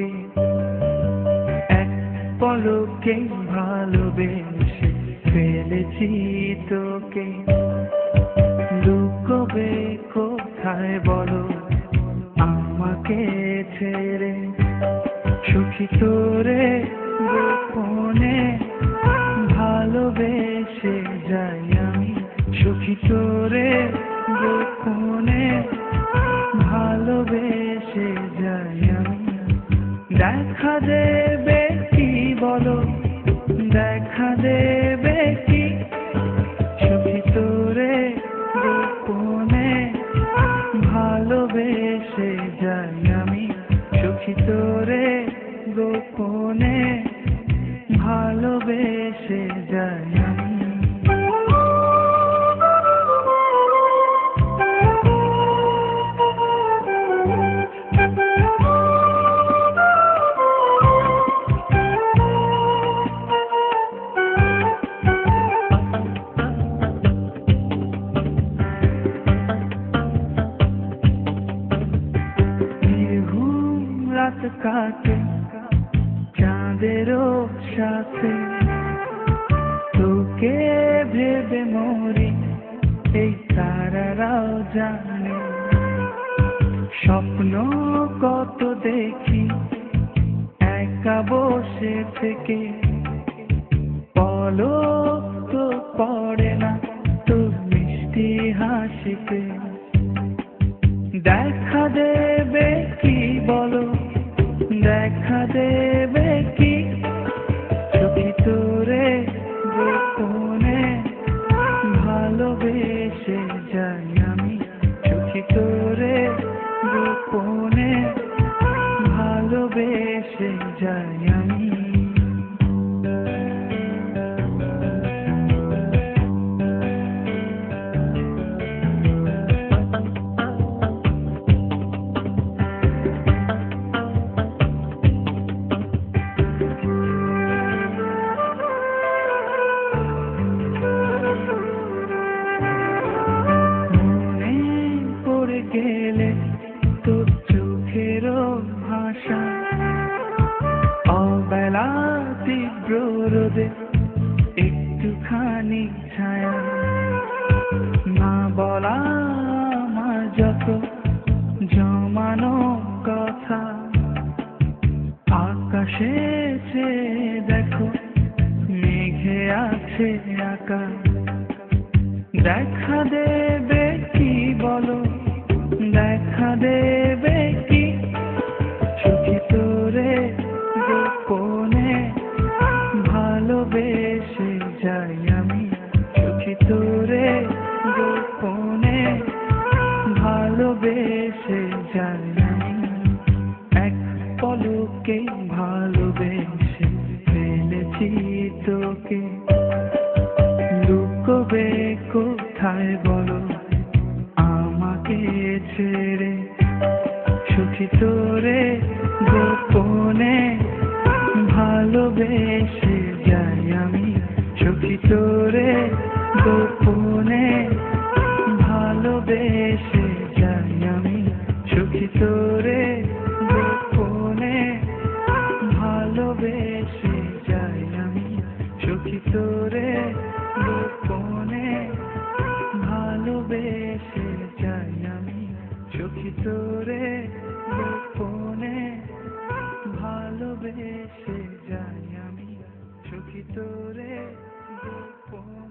তোকে এক পলকে ভালোবেসে ফেলেছি তোকে লুকোবে কোথায় বলো আমাকে ছেড়ে সুখী তোরে গোপনে ভালোবেসে যাই আমি সুখী তোরে গোপনে ভালোবেসে যাই আমি দেখা দেবে কি বলো দেখা দেবে কি সুখী তোরে গোপনে ভালোবেসে যাই আমি সুখী তোরে গোপনে ভালোবেসে যাই আমি রাত কাটে চাঁদেরও সাথে তোকে ভেবে মরি এই তারারাও জানে স্বপ্ন কত দেখি একা বসে থেকে পলক তো পড়ে না তোর মিষ্টি হাসিতে দেখা দেবে কি বলো দেখা দেবে কি সুখী তোরে গোপনে ভালোবেসে যাই আমি সুখী তোরে গোপনে ভালোবেসে যাই আমি গেলে তোর চোখেরও ভাষা অবেলা তীব্র রোদে একটুখানি ছায়া না বলা আমার যত জমানো কথা আকাশে দেখো মেঘে আছে আঁকা দেখা দেবে কি বলো দেখা দেবে কি সুখী তোরে গোপনে ভালোবেসে যাই আমি সুখী তোরে গোপনে ভালোবেসে যাই আমি এক পলকে ভালোবেসে ফেলেছি তোকে লুকোবে কোথায় বলো আমাকে ছেড়ে সুখী তোরে গোপনে ভালোবেসে যাই আমি সুখী তোরে গোপনে ভালোবেসে যাই আমি সুখী তোরে গোপনে ভালোবেসে যাই আমি সুখী তোরে গোপনে ভালোবেসে যাই আমি সুখী তোরে গোপনে ভালোবেসে যাই আমি সুখী তোরে গোপনে